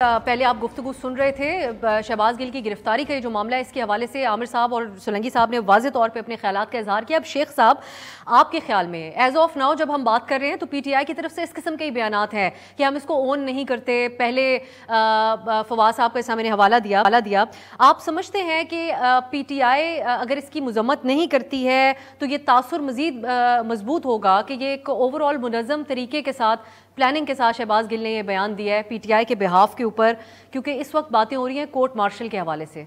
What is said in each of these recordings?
پہلے آپ گفتگو سن رہے تھے شہباز گل کی گرفتاری کا جو معاملہ ہے، اس کے حوالے سے عامر صاحب اور سولنگی صاحب نے واضح طور پہ اپنے خیالات کا اظہار کیا۔ اب شیخ صاحب، آپ کے خیال میں ایز آف ناؤ جب ہم بات کر رہے ہیں تو پی ٹی آئی کی طرف سے اس قسم کے ہی بیانات ہیں کہ ہم اس کو اون نہیں کرتے۔ پہلے فواز صاحب کا اس میں نے حوالہ دیا۔ آپ سمجھتے ہیں کہ پی ٹی آئی اگر اس کی مذمت نہیں کرتی ہے تو یہ تاثر مزید مضبوط ہوگا کہ یہ ایک اوور آل منظم طریقے کے ساتھ، پلاننگ کے ساتھ شہباز گل نے یہ بیان دیا ہے پی ٹی آئی کے بہاف کے اوپر، کیونکہ اس وقت باتیں ہو رہی ہیں کورٹ مارشل کے حوالے سے؟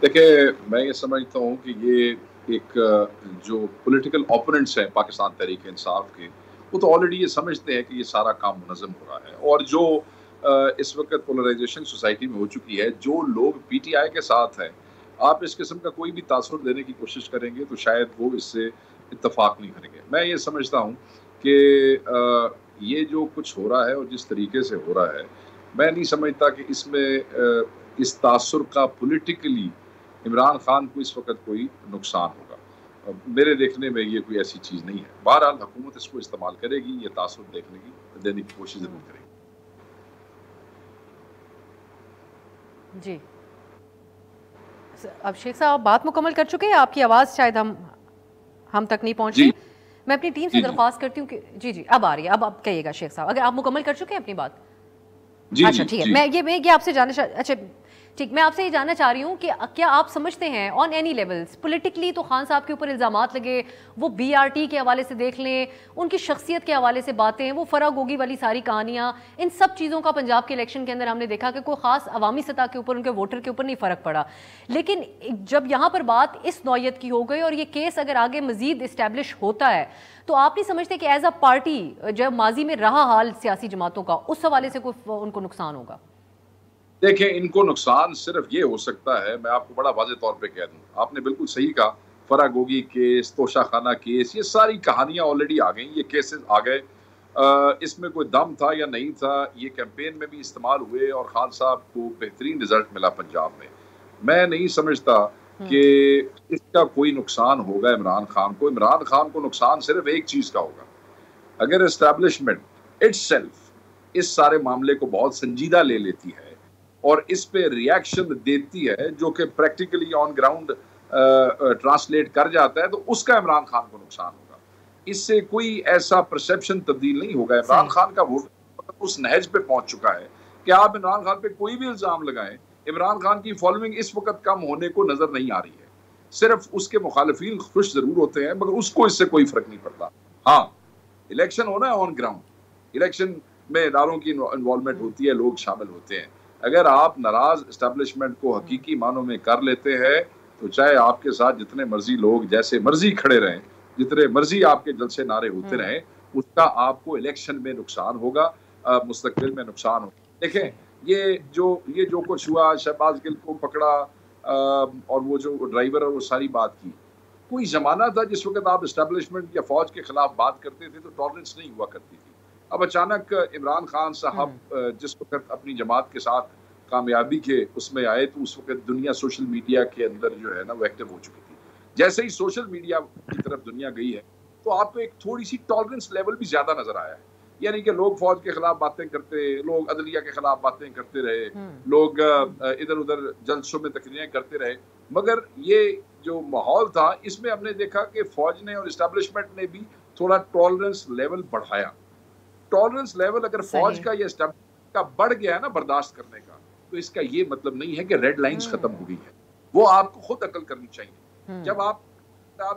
دیکھیں، میں یہ سمجھتا ہوں کہ یہ ایک جو پولیٹیکل اوپوننٹس ہیں پاکستان تحریک انصاف کے، وہ تو آلریڈی یہ سمجھتے ہیں کہ یہ سارا کام منظم ہو رہا ہے، اور جو اس وقت پولرائزیشن سوسائٹی میں ہو چکی ہے، جو لوگ پی ٹی آئی کے ساتھ ہیں، آپ اس قسم کا کوئی بھی تاثر دینے کی کوشش کریں گے تو شاید وہ اس سے اتفاق نہیں کریں گے۔ میں یہ سمجھتا ہوں کہ یہ جو کچھ ہو رہا ہے اور جس طریقے سے ہو رہا ہے، میں نہیں سمجھتا کہ اس میں اس تاثر کا پولیٹیکلی عمران خان کو اس وقت کوئی نقصان ہوگا۔ میرے دیکھنے میں یہ کوئی ایسی چیز نہیں ہے۔ بہرحال حکومت اس کو استعمال کرے گی، یہ تاثر دینے کی کوشش ضرور کرے گی۔ جی اب شیخ صاحب بات مکمل کر چکے ہیں، آپ کی آواز شاید ہم تک نہیں پہنچ رہی۔ میں اپنی ٹیم سے درخواست کرتی ہوں کہ جی اب آ رہی ہے، اب آپ کہیے گا شیخ صاحب اگر آپ مکمل کر چکے ہیں اپنی بات۔ اچھا ٹھیک ہے، میں یہ آپ سے جاننا اچھا ٹھیک میں آپ سے یہ جاننا چاہ رہی ہوں کہ کیا آپ سمجھتے ہیں آن اینی لیولز پولیٹیکلی تو خان صاحب کے اوپر الزامات لگے، وہ بی آر ٹی کے حوالے سے دیکھ لیں، ان کی شخصیت کے حوالے سے باتیں، وہ فرا گوگی والی ساری کہانیاں، ان سب چیزوں کا پنجاب کے الیکشن کے اندر ہم نے دیکھا کہ کوئی خاص عوامی سطح کے اوپر ان کے ووٹر کے اوپر نہیں فرق پڑا، لیکن جب یہاں پر بات اس نوعیت کی ہو گئی اور یہ کیس اگر آگے مزید اسٹیبلش ہوتا ہے تو آپ نہیں سمجھتے کہ ایز اے پارٹی جب ماضی میں رہا حال سیاسی جماعتوں کا، اس حوالے سے کوئی ان کو نقصان ہوگا؟ دیکھیں، ان کو نقصان صرف یہ ہو سکتا ہے، میں آپ کو بڑا واضح طور پہ کہہ دوں، آپ نے بالکل صحیح کہا، فرا گوگی کیس، توشہ خانہ کیس، یہ ساری کہانیاں آلریڈی آ گئیں، یہ کیسز آ گئے۔ اس میں کوئی دم تھا یا نہیں تھا، یہ کیمپین میں بھی استعمال ہوئے اور خان صاحب کو بہترین رزلٹ ملا پنجاب میں۔ میں نہیں سمجھتا کہ اس کا کوئی نقصان ہوگا عمران خان کو۔ عمران خان کو نقصان صرف ایک چیز کا ہوگا، اگر اسٹیبلشمنٹ اٹ سیلف اس سارے معاملے کو بہت سنجیدہ لے لیتی ہے اور اس پہ ریاکشن دیتی ہے جو کہ پریکٹیکلی آن گراؤنڈ ٹرانسلیٹ کر جاتا ہے، تو اس کا عمران خان کو نقصان ہوگا۔ اس سے کوئی ایسا پرسیپشن تبدیل نہیں ہوگا۔ عمران خان کا ووٹ اس نہج پہ پہنچ چکا ہے کہ آپ عمران خان پہ کوئی بھی الزام لگائیں، عمران خان کی فالوئنگ اس وقت کم ہونے کو نظر نہیں آ رہی ہے۔ صرف اس کے مخالفین خوش ضرور ہوتے ہیں مگر اس کو اس سے کوئی فرق نہیں پڑتا۔ ہاں، الیکشن ہونا ہے آن گراؤنڈ، الیکشن میں اداروں کی انوالومنٹ ہوتی ہے، لوگ شامل ہوتے ہیں۔ اگر آپ ناراض اسٹیبلشمنٹ کو حقیقی معنوں میں کر لیتے ہیں تو چاہے آپ کے ساتھ جتنے مرضی لوگ جیسے مرضی کھڑے رہیں، جتنے مرضی آپ کے جلسے نعرے ہوتے رہیں، اس کا آپ کو الیکشن میں نقصان ہوگا، مستقبل میں نقصان ہوگا۔ دیکھیں، یہ جو کچھ ہوا، شہباز گل کو پکڑا اور وہ جو ڈرائیور ہے وہ ساری بات کی، کوئی زمانہ تھا جس وقت آپ اسٹیبلشمنٹ یا فوج کے خلاف بات کرتے تھے تو ٹالرنس نہیں ہوا کرتی تھی۔ اب اچانک عمران خان صاحب جس وقت اپنی جماعت کے ساتھ کامیابی کے اس میں آئے تو اس وقت دنیا سوشل میڈیا کے اندر جو ہے نا وہ ایکٹیو ہو چکی تھی۔ جیسے ہی سوشل میڈیا کی طرف دنیا گئی ہے تو آپ کو ایک تھوڑی سی ٹالرنس لیول بھی زیادہ نظر آیا ہے، یعنی کہ لوگ فوج کے خلاف باتیں کرتے، لوگ عدلیہ کے خلاف باتیں کرتے رہے، لوگ ادھر ادھر جلسوں میں تقریریں کرتے رہے، مگر یہ جو ماحول تھا اس میں ہم نے دیکھا کہ فوج نے اور اسٹیبلشمنٹ نے بھی تھوڑا ٹالرنس لیول بڑھایا۔ ٹالرنس لیول اگر فوج کا یا اسٹیبلشمنٹ کا بڑھ گیا ہے نا برداشت کرنے کا، تو اس کا یہ مطلب نہیں ہے کہ ریڈ لائنز ختم ہو گئی ہیں۔ وہ آپ کو خود عقل کرنی چاہیے۔ جب آپ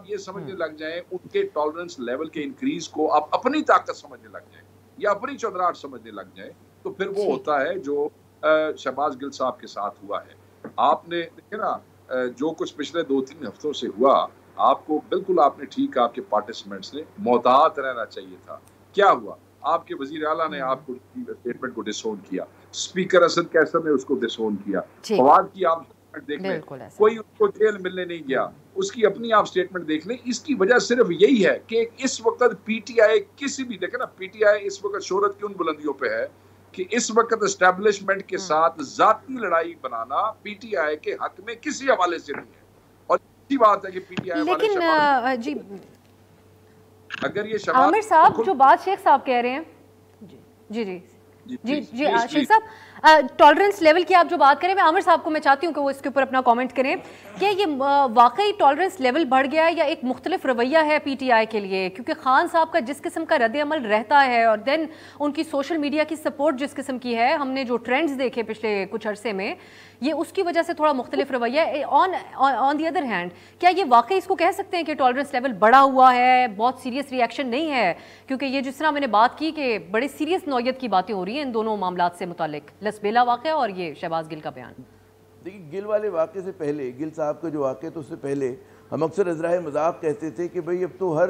یہ سمجھنے لگ جائیں ان کے ٹالرنس لیول کے انکریز کو آپ اپنی طاقت سمجھنے لگ جائیں یا اپنی چودراہٹ سمجھنے لگ جائیں، تو پھر وہ ہوتا ہے جو شہباز گل صاحب کے ساتھ ہوا ہے۔ آپ نے دیکھے نا جو کچھ پچھلے 2-3 ہفتوں سے ہوا، آپ کو بالکل آپ نے ٹھیک کہا کہ پارٹیسپینٹس نے محتاط رہنا چاہیے تھا۔ کیا ہوا؟ آپ کے وزیر اعلیٰ نے آپ کو اسٹیٹمنٹ کو ڈسون کیا، اسپیکر اسد کیسر نے اس کو ڈسون کیا، فواد کی آپ اسٹیٹمنٹ دیکھ لیں، کوئی اس کو جیل ملنے نہیں گیا، اس کی اپنی آپ اسٹیٹمنٹ دیکھ لیں۔ اس کی وجہ صرف یہی ہے کہ اس وقت پی ٹی آئی کسی بھی دیکھیں نا، پی ٹی آئی اس وقت شہرت کی ان بلندیوں پہ ہے کہ اس وقت اسٹیبلشمنٹ کے ساتھ ذاتی لڑائی بنانا پی ٹی آئی کے حق میں کسی حوالے سے نہیں ہے، اور اچھی بات ہے کہ پی ٹی آئی والے لیکن اگر یہ عامر صاحب جو بات شیخ صاحب کہہ رہے ہیں، جی جی شیخ صاحب ٹالرنس لیول کی آپ جو بات کریں، میں عامر صاحب کو میں چاہتی ہوں کہ وہ اس کے اوپر اپنا کامنٹ کریں کہ یہ واقعی ٹالرنس لیول بڑھ گیا ہے یا ایک مختلف رویہ ہے پی ٹی آئی کے لیے، کیونکہ خان صاحب کا جس قسم کا رد عمل رہتا ہے اور دین ان کی سوشل میڈیا کی سپورٹ جس قسم کی ہے، ہم نے جو ٹرینڈز دیکھے پچھلے کچھ عرصے میں، یہ اس کی وجہ سے تھوڑا مختلف رویہ ہے۔ آن دی ادر ہینڈ کیا یہ واقعی اس کو کہہ سکتے ہیں کہ ٹالرنس لیول بڑا ہوا ہے، بہت سیریس ری ایکشن نہیں ہے؟ کیونکہ یہ جس طرح میں نے بات کی کہ بڑے سیریس نوعیت کی باتیں ہو رہی ہیں ان دونوں معاملات سے متعلق، لسبیلا واقعہ اور یہ شہباز گل کا بیان۔ دیکھیے گل والے واقعے سے پہلے، گل صاحب کا جو واقعہ تو اس سے پہلے ہم اکثر ازراہ مذاق کہتے تھے کہ بھئی اب تو ہر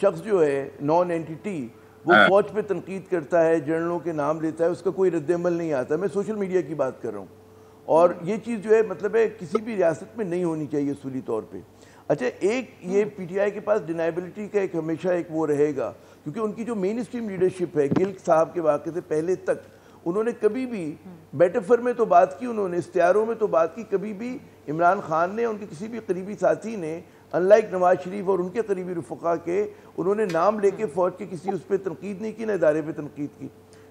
شخص جو ہے نان اینٹیٹی وہ فوج پہ تنقید کرتا ہے، جنرلوں کے نام لیتا ہے، اس کا کوئی رد عمل نہیں آتا۔ میں سوشل میڈیا کی بات کر رہا ہوں، اور یہ چیز جو ہے مطلب ہے کسی بھی ریاست میں نہیں ہونی چاہیے اصولی طور پہ۔ اچھا ایک یہ پی ٹی آئی کے پاس ڈینائبلٹی کا ایک ہمیشہ ایک وہ رہے گا، کیونکہ ان کی جو مین اسٹریم لیڈرشپ ہے گل صاحب کے واقعے سے پہلے تک انہوں نے کبھی بھی بیٹفر میں تو بات کی، انہوں نے اشتہاروں میں تو بات کی، کبھی بھی عمران خان نے، ان کے کسی بھی قریبی ساتھی نے ان لائک نواز شریف اور ان کے قریبی رفقا کے، انہوں نے نام لے کے فوج کے کسی اس پہ تنقید نہیں کی، نہ ادارے پہ تنقید کی۔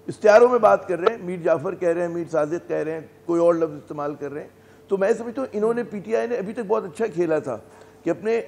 اشتہاروں میں بات کر رہے ہیں، میر جعفر کہہ رہے ہیں، میر صادق کہہ رہے ہیں، کوئی اور لفظ استعمال کر رہے ہیں، تو میں سمجھتا ہوں انہوں نے پی ٹی آئی نے ابھی تک بہت اچھا کھیلا تھا کہ اپنے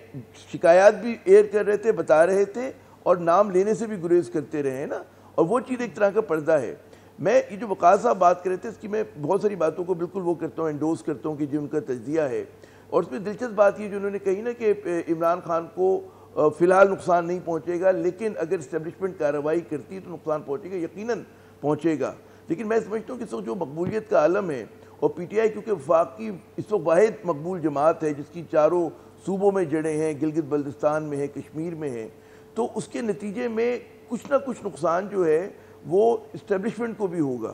شکایات بھی ایئر کر رہے تھے، بتا رہے تھے، اور نام لینے سے بھی گریز کرتے رہے ہیں نا، اور وہ چیز ایک طرح کا پردہ ہے۔ میں یہ جو وقاص صاحب بات کر رہے تھے، اس کی میں بہت ساری باتوں کو بالکل وہ کرتا ہوں، انڈوز کرتا ہوں کہ جو ان کا تجزیہ ہے، اور اس میں دلچسپ بات یہ جو انہوں نے کہی نا کہ عمران خان کو فی الحال نقصان نہیں پہنچے گا، لیکن اگر اسٹیبلشمنٹ کارروائی کرتی تو نقصان پہنچے گا، یقیناً پہنچے گا۔ لیکن میں سمجھتا ہوں کہ اس وقت جو مقبولیت کا عالم ہے، اور پی ٹی آئی کیونکہ وفاق کی اس وقت واحد مقبول جماعت ہے جس کی چاروں صوبوں میں جڑیں ہیں، گلگت بلتستان میں ہے، کشمیر میں ہے، تو اس کے نتیجے میں کچھ نہ کچھ نقصان جو ہے وہ اسٹیبلشمنٹ کو بھی ہوگا۔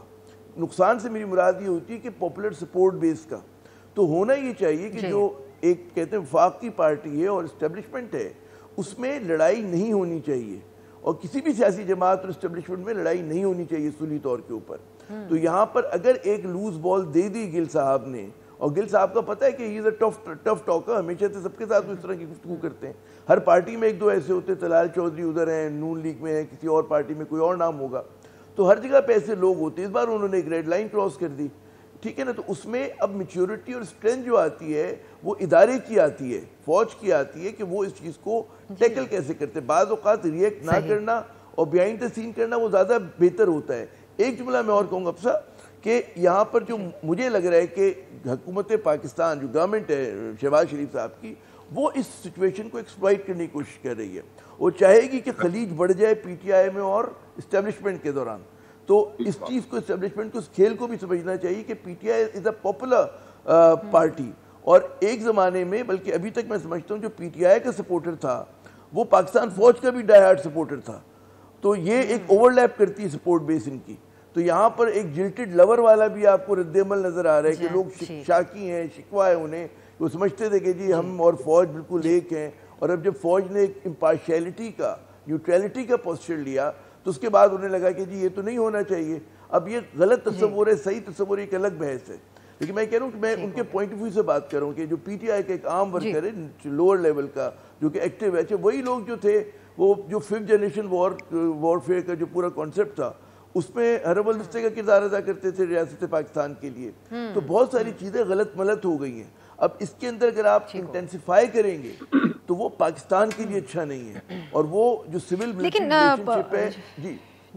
نقصان سے میری مراد یہ ہوتی ہے کہ پاپولر سپورٹ بیس کا تو ہونا یہ چاہیے کہ جو ایک کہتے ہیں وفاق کی پارٹی ہے اور اسٹیبلشمنٹ ہے، اس میں لڑائی نہیں ہونی چاہیے، اور کسی بھی سیاسی جماعت اور اسٹیبلشمنٹ میں لڑائی نہیں ہونی چاہیے اصولی طور کے اوپر۔ تو یہاں پر اگر ایک لوز بال دے دی گل صاحب نے، اور گل صاحب کا پتہ ہے کہ یہ ٹف ٹاکر، ہمیشہ سے سب کے ساتھ اس طرح کی گفتگو کرتے ہیں، ہر پارٹی میں ایک دو ایسے ہوتے ہیں، طلال چودھری ادھر ہیں، نون لیگ میں ہیں، کسی اور پارٹی میں کوئی اور نام ہوگا، تو ہر جگہ پہ ایسے لوگ ہوتے ہیں۔ اس بار انہوں نے ایک ریڈ لائن کراس کر دی، ٹھیک ہے نا، تو اس میں اب میچیورٹی اور اسٹرینتھ جو آتی ہے وہ ادارے کی آتی ہے، فوج کی آتی ہے کہ وہ اس چیز کو ٹیکل کیسے کرتے۔ بعض اوقات ریئیکٹ نہ کرنا اور بیہائنڈ دا سین کرنا وہ زیادہ بہتر ہوتا ہے۔ ایک جملہ میں اور کہوں گا افسا کہ یہاں پر جو مجھے لگ رہا ہے کہ حکومت پاکستان جو گورنمنٹ ہے شہباز شریف صاحب کی، وہ اس سچویشن کو ایکسپلائٹ کرنے کی کوشش کر رہی ہے، وہ چاہے گی کہ خلیج بڑھ جائے پی ٹی آئی میں اور اسٹیبلشمنٹ کے دوران۔ تو اس چیز کو، اسٹیبلشمنٹ کو، اس کھیل کو بھی سمجھنا چاہیے کہ P T I is a popular party, اور ایک زمانے میں، بلکہ ابھی تک میں سمجھتا ہوں جو پی ٹی آئی کا سپورٹر تھا وہ پاکستان فوج کا بھی ڈائی ہارڈ سپورٹر تھا، تو یہ ایک اوور لیپ کرتی ہے سپورٹ بیس ان کی۔ تو یہاں پر ایک جلٹڈ لور والا بھی آپ کو رد عمل نظر آ رہا ہے کہ لوگ شاکی ہیں، شکوہ ہے انہیں، وہ سمجھتے تھے کہ جی ہم اور فوج بالکل ایک ہیں، اور اب جب فوج نے ایک امپارشیلٹی کا، نیوٹریلٹی کا پوسچر لیا تو اس کے بعد انہیں لگا کہ جی یہ تو نہیں ہونا چاہیے۔ اب یہ غلط تصور ہے، صحیح تصور ایک الگ بحث ہے، لیکن میں کہہ رہا ہوں کہ میں ان کے پوائنٹ آف ویو سے بات کر رہا ہوں کہ جو پی ٹی آئی کا ایک عام ورکر ہے لوور لیول کا جو کہ ایکٹیو ہے، وہی لوگ جو تھے وہ جو ففتھ جنریشن وارفیئر کا جو پورا کانسیپٹ تھا اس میں حرب الدستے کا کردار ادا کرتے تھے ریاست پاکستان کے لیے، تو بہت ساری چیزیں غلط ملت ہو گئی ہیں۔ اب اس کے اندر اگر آپ انٹینسیفائی کریں گے تو وہ پاکستان کے لیے اچھا نہیں ہے، اور وہ جو سول ریلیشن شپ ہے، جی